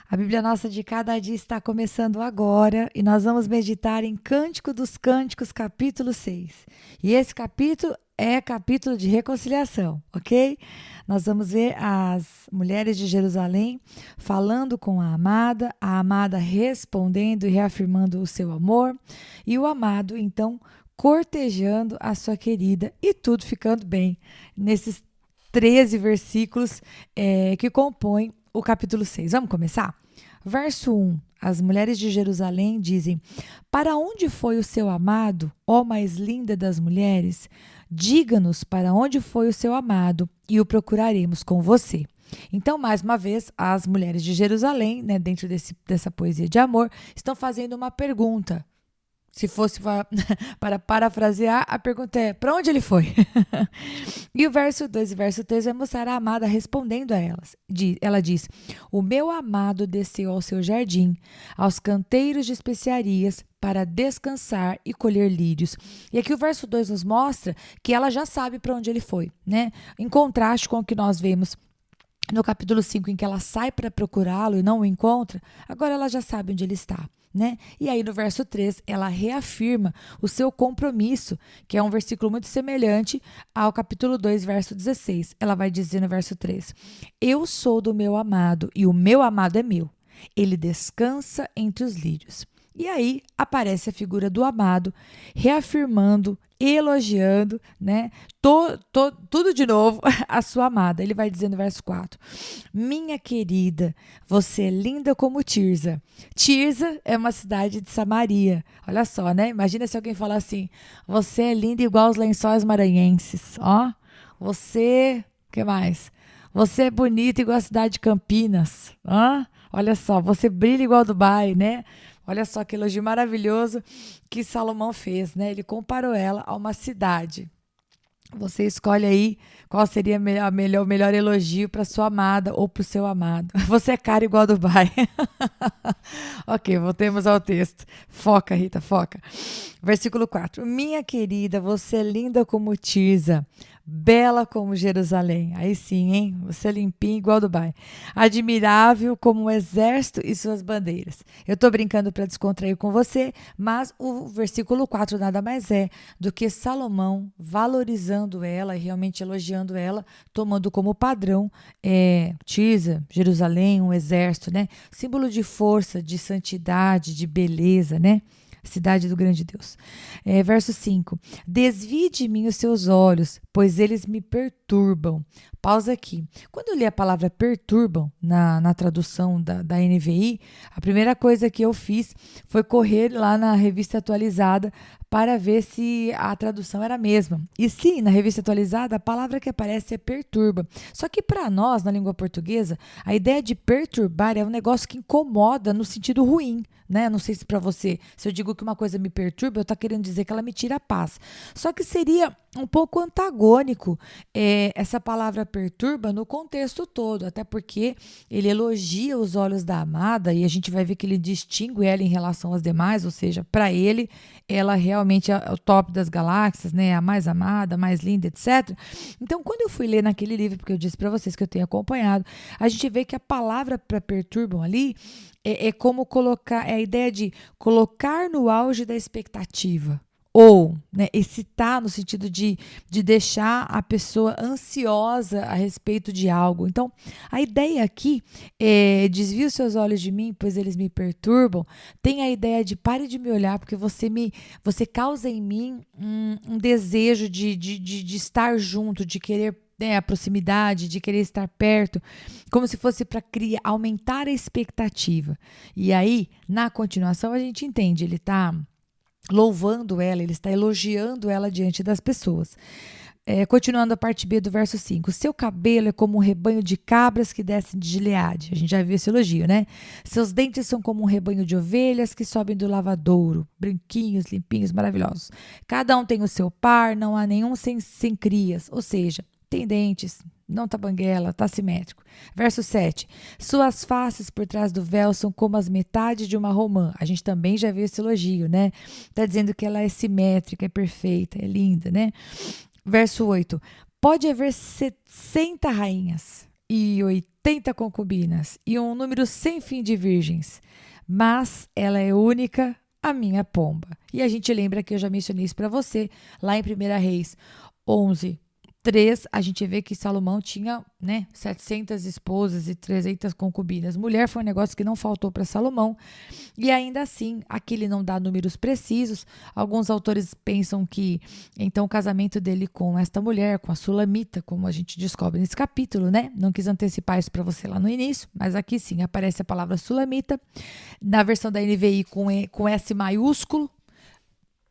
A Bíblia Nossa de Cada Dia está começando agora e nós vamos meditar em Cântico dos Cânticos, capítulo 6. E esse capítulo é capítulo de reconciliação, ok? Nós vamos ver as mulheres de Jerusalém falando com a amada respondendo e reafirmando o seu amor, e o amado, então, cortejando a sua querida e tudo ficando bem nesses 13 versículos que compõem o capítulo 6. Vamos começar? Verso 1. As mulheres de Jerusalém dizem: Para onde foi o seu amado, ó mais linda das mulheres? Diga-nos para onde foi o seu amado e o procuraremos com você. Então, mais uma vez, as mulheres de Jerusalém, né, dentro dessa poesia de amor, estão fazendo uma pergunta. Se fosse para parafrasear, a pergunta é: para onde ele foi? E o verso 2 e verso 3 vai mostrar a amada respondendo a elas. Ela diz: O meu amado desceu ao seu jardim, aos canteiros de especiarias, para descansar e colher lírios. E aqui o verso 2 nos mostra que ela já sabe para onde ele foi, né? Em contraste com o que nós vemos no capítulo 5, em que ela sai para procurá-lo e não o encontra, agora ela já sabe onde ele está. Né? E aí no verso 3, ela reafirma o seu compromisso, que é um versículo muito semelhante ao capítulo 2, verso 16. Ela vai dizer no verso 3: Eu sou do meu amado e o meu amado é meu. Ele descansa entre os lírios. E aí aparece a figura do amado, reafirmando, elogiando, né? Tudo de novo a sua amada. Ele vai dizer no verso 4: Minha querida, você é linda como Tirza. Tirza é uma cidade de Samaria. Olha só, né? Imagina se alguém falar assim: você é linda igual os lençóis maranhenses. Ó, você, o que mais? Você é bonita igual a cidade de Campinas. Ó, olha só, você brilha igual Dubai, né? Olha só que elogio maravilhoso que Salomão fez, né? Ele comparou ela a uma cidade. Você escolhe aí qual seria o melhor elogio para sua amada ou para o seu amado. Você é cara igual a Dubai. Ok, voltemos ao texto. Foca, Rita, foca. Versículo 4. Minha querida, você é linda como Tirza, bela como Jerusalém. Aí sim, hein? Você é limpinha igual Dubai. Admirável como o exército e suas bandeiras. Eu tô brincando para descontrair com você, mas o versículo 4 nada mais é do que Salomão valorizando ela e realmente elogiando ela, tomando como padrão Tirza, Jerusalém, um exército, né? Símbolo de força, de santidade, de beleza, né? Cidade do grande Deus. Verso 5. Desvie de mim os seus olhos, pois eles me perturbam. Pausa aqui. Quando eu li a palavra perturbam na tradução da NVI, a primeira coisa que eu fiz foi correr lá na revista atualizada para ver se a tradução era a mesma. E sim, na revista atualizada, a palavra que aparece é perturba. Só que para nós, na língua portuguesa, a ideia de perturbar é um negócio que incomoda no sentido ruim, né? Não sei se para você, se eu digo que uma coisa me perturba, eu estou querendo dizer que ela me tira a paz. Só que seria um pouco antagônico essa palavra perturba no contexto todo, até porque ele elogia os olhos da amada e a gente vai ver que ele distingue ela em relação às demais, ou seja, para ele, ela realmente é o top das galáxias, né? A mais amada, a mais linda, etc. Então, quando eu fui ler naquele livro, porque eu disse para vocês que eu tenho acompanhado, a gente vê que a palavra para perturbam ali é como colocar, é a ideia de colocar no auge da expectativa. Ou, né, excitar no sentido de deixar a pessoa ansiosa a respeito de algo. Então, a ideia aqui é desvia os seus olhos de mim, pois eles me perturbam. Tem a ideia de pare de me olhar, porque você causa em mim um desejo de estar junto, de querer a proximidade, de querer estar perto, como se fosse para aumentar a expectativa. E aí, na continuação, a gente entende, ele está louvando ela, ele está elogiando ela diante das pessoas. Continuando a parte B do verso 5. Seu cabelo é como um rebanho de cabras que descem de Gileade. A gente já viu esse elogio, né? Seus dentes são como um rebanho de ovelhas que sobem do lavadouro. Branquinhos, limpinhos, maravilhosos. Cada um tem o seu par, não há nenhum sem crias. Ou seja, tem dentes, não tá banguela, tá simétrico. Verso 7. Suas faces por trás do véu são como as metades de uma romã. A gente também já viu esse elogio, né? Tá dizendo que ela é simétrica, é perfeita, é linda, né? Verso 8. Pode haver 60 rainhas. e 80 concubinas e um número sem fim de virgens, mas ela é única, a minha pomba. E a gente lembra que eu já mencionei isso para você, lá em 1 Reis 11, 3, a gente vê que Salomão tinha, 700 esposas e 300 concubinas. Mulher foi um negócio que não faltou para Salomão. E ainda assim, aqui ele não dá números precisos. Alguns autores pensam que, então, o casamento dele com esta mulher, com a Sulamita, como a gente descobre nesse capítulo, Não quis antecipar isso para você lá no início, mas aqui sim aparece a palavra Sulamita. Na versão da NVI com S maiúsculo,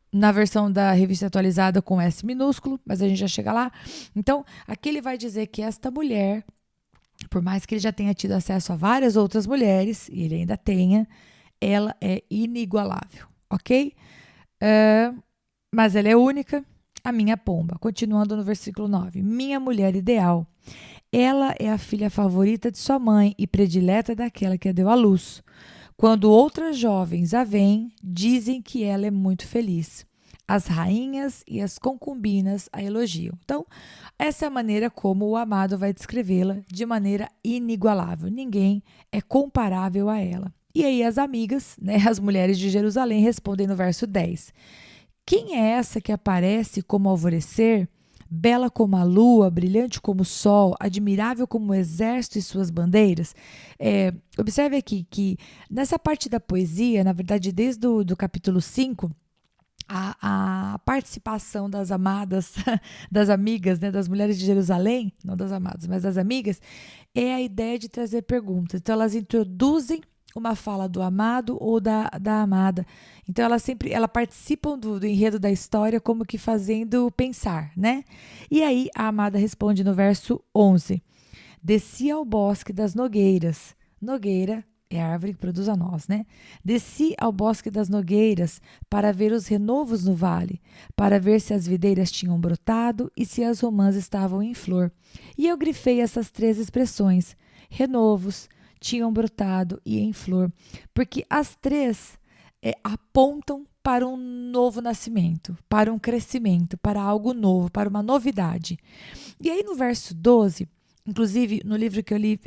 na versão da revista atualizada com S minúsculo, mas a gente já chega lá. Então, aqui ele vai dizer que esta mulher, por mais que ele já tenha tido acesso a várias outras mulheres, e ele ainda tenha, ela é inigualável, ok? Mas ela é única, a minha pomba. Continuando no versículo 9. Minha mulher ideal. Ela é a filha favorita de sua mãe e predileta daquela que a deu à luz. Quando outras jovens a veem, dizem que ela é muito feliz. As rainhas e as concubinas a elogiam. Então, essa é a maneira como o amado vai descrevê-la de maneira inigualável. Ninguém é comparável a ela. E aí as amigas, as mulheres de Jerusalém, respondem no verso 10. Quem é essa que aparece como alvorecer, bela como a lua, brilhante como o sol, admirável como o exército e suas bandeiras? Observe aqui que nessa parte da poesia, na verdade desde do capítulo 5, a participação das amadas, das amigas, das mulheres de Jerusalém, não das amadas, mas das amigas, é a ideia de trazer perguntas. Então elas introduzem uma fala do amado ou da amada. Então ela participam do enredo da história como que fazendo pensar, E aí a amada responde no verso 11. Desci ao bosque das nogueiras. Nogueira é a árvore que produz a noz, Desci ao bosque das nogueiras para ver os renovos no vale, para ver se as videiras tinham brotado e se as romãs estavam em flor. E eu grifei essas 3 expressões, renovos, tinham brotado e em flor, porque as 3 apontam para um novo nascimento, para um crescimento, para algo novo, para uma novidade. E aí no verso 12, inclusive no livro que eu li,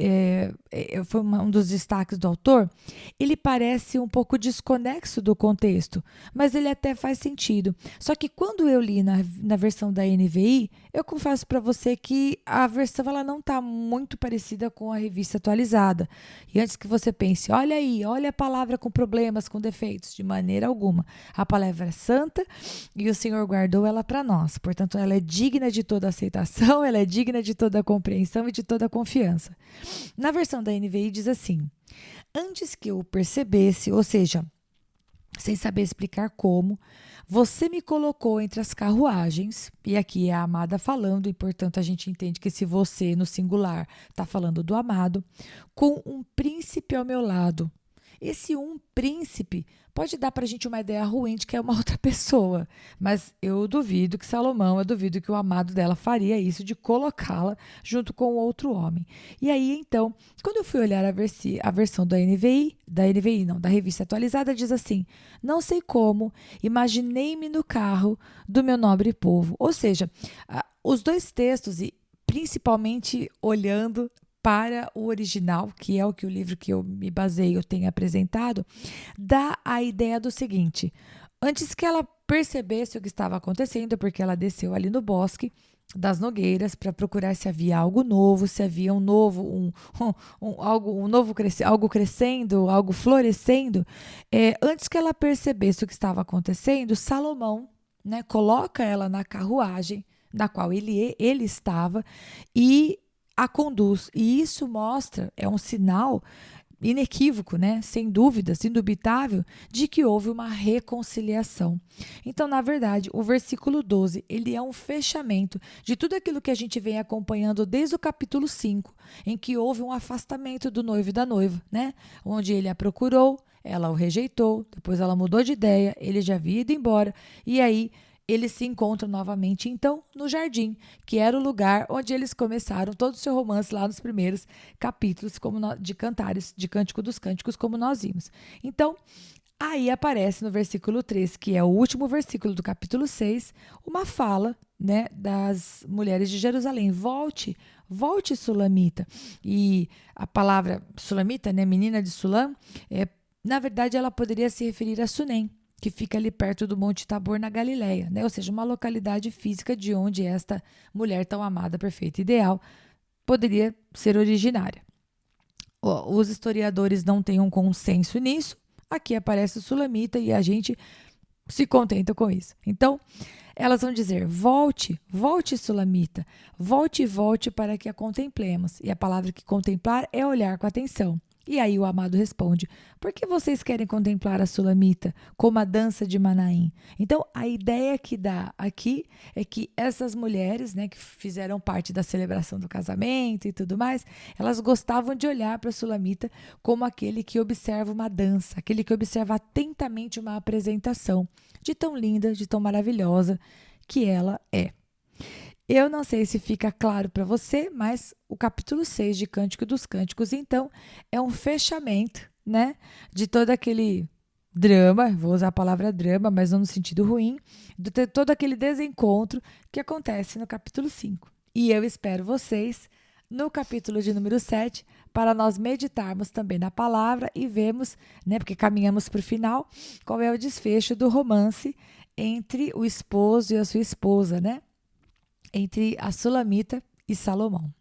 foi um dos destaques do autor, ele parece um pouco desconexo do contexto, mas ele até faz sentido. Só que quando eu li na versão da NVI, eu confesso para você que a versão ela não está muito parecida com a revista atualizada. E antes que você pense, olha aí, olha a palavra com problemas, com defeitos, de maneira alguma. A palavra é santa e o Senhor guardou ela para nós. Portanto, ela é digna de toda aceitação, ela é digna de toda compreensão e de toda confiança. Na versão da NVI diz assim: antes que eu o percebesse, ou seja, sem saber explicar como, você me colocou entre as carruagens, e aqui é a amada falando, e portanto a gente entende que esse você no singular está falando do amado, com um príncipe ao meu lado. Esse príncipe pode dar para a gente uma ideia ruim de que é uma outra pessoa, mas eu duvido que eu duvido que o amado dela faria isso de colocá-la junto com outro homem. E aí, então, quando eu fui olhar a versão da revista atualizada, diz assim: não sei como, imaginei-me no carro do meu nobre povo. Ou seja, os 2 textos, e principalmente olhando para o original, que é o que o livro que eu me baseio tem apresentado, dá a ideia do seguinte: antes que ela percebesse o que estava acontecendo, porque ela desceu ali no bosque das nogueiras para procurar se havia algo novo, se havia algo crescendo, algo florescendo, antes que ela percebesse o que estava acontecendo, Salomão, coloca ela na carruagem da qual ele estava e a conduz. E isso mostra, é um sinal inequívoco, sem dúvidas, indubitável, de que houve uma reconciliação. Então, na verdade, o versículo 12, ele é um fechamento de tudo aquilo que a gente vem acompanhando desde o capítulo 5, em que houve um afastamento do noivo e da noiva, onde ele a procurou, ela o rejeitou, depois ela mudou de ideia, ele já havia ido embora, e aí eles se encontram novamente, então, no jardim, que era o lugar onde eles começaram todo o seu romance lá nos primeiros capítulos de Cantares, de Cântico dos Cânticos, como nós vimos. Então, aí aparece no versículo 3, que é o último versículo do capítulo 6, uma fala, né, das mulheres de Jerusalém. Volte, volte, Sulamita. E a palavra Sulamita, né, menina de Sulam, na verdade ela poderia se referir a Sunem, que fica ali perto do Monte Tabor, na Galileia, né? Ou seja, uma localidade física de onde esta mulher tão amada, perfeita e ideal poderia ser originária. Os historiadores não têm um consenso nisso. Aqui aparece o Sulamita e a gente se contenta com isso. Então, elas vão dizer: volte, volte, Sulamita, volte e volte para que a contemplemos. E a palavra que contemplar é olhar com atenção. E aí o amado responde: por que vocês querem contemplar a Sulamita como a dança de Manaim? Então, a ideia que dá aqui é que essas mulheres, né, que fizeram parte da celebração do casamento e tudo mais, elas gostavam de olhar para a Sulamita como aquele que observa uma dança, aquele que observa atentamente uma apresentação de tão linda, de tão maravilhosa que ela é. Eu não sei se fica claro para você, mas o capítulo 6 de Cântico dos Cânticos, então, é um fechamento, né, de todo aquele drama, vou usar a palavra drama, mas não no sentido ruim, de todo aquele desencontro que acontece no capítulo 5. E eu espero vocês no capítulo de número 7 para nós meditarmos também na palavra e vermos, né, porque caminhamos para o final, qual é o desfecho do romance entre o esposo e a sua esposa, né? Entre a Sulamita e Salomão.